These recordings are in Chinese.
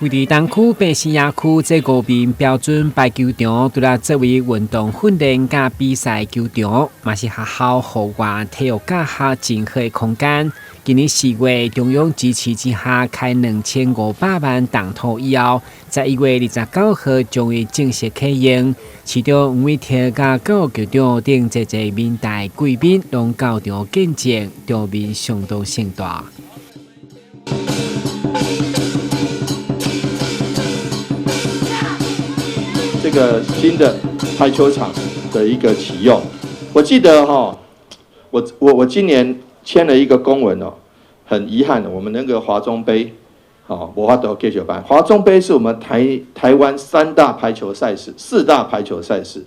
位于东区北新野区这5面标准排球场，除了作为运动训练甲比赛球场，嘛是学校户外体育教学真好的空间。今年4月，中央支持之下开2500万动土以后，在1月29号将会正式启用。市长吴伟霆甲教育局长等这些民代贵宾拢到场见证，场面相当盛大。这个新的排球场的一个启用，我记得我今年签了一个公文哦，很遗憾的，我们那个华中杯，无法度继续办。华中杯是我们台湾4大排球赛事。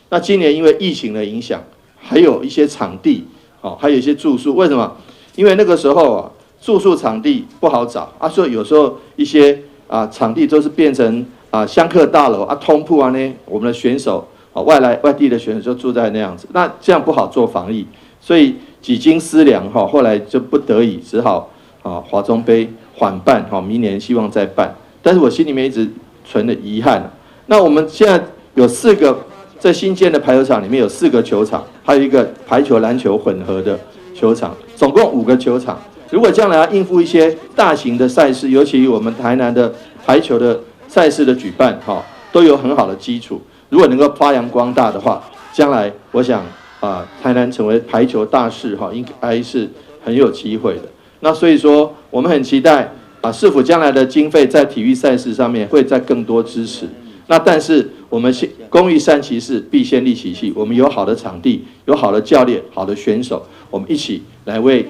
那今年因为疫情的影响，还有一些场地，还有一些住宿。为什么？因为那个时候住宿场地不好找所以有时候一些场地都是变成香客大楼通铺呢，我们的选手外地的选手就住在那样子，那这样不好做防疫，所以几经思量后来就不得已只好华中杯缓办明年希望再办，但是我心里面一直存了遗憾。那我们现在有4个在新建的排球场里面有4个球场，还有一个排球篮球混合的球场，总共5个球场。如果将来要应付一些大型的赛事，尤其我们台南的排球的赛事的举办都有很好的基础。如果能够发扬光大的话，将来我想台南成为排球大市应该是很有机会的。那所以说，我们很期待市府将来的经费在体育赛事上面会再更多支持。那但是我们公益善其事，必先利其器。我们有好的场地，有好的教练，好的选手，我们一起来为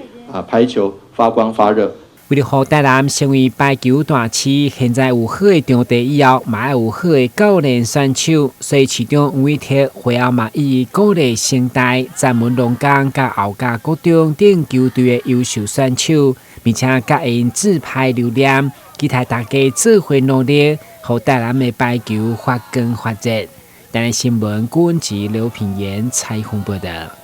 排球发光发热。为了让台南成为排球大市，现在有好的场地以后，嘛要有好的教练选手，所以市长吴伟霆会后嘛以鼓励声带、赞门龙岗、甲后甲国中等球队的优秀选手，并且甲因自拍留念，期待大家做伙努力，让台南的排球发光发热。台南新闻郭文吉、刘品言采访报道。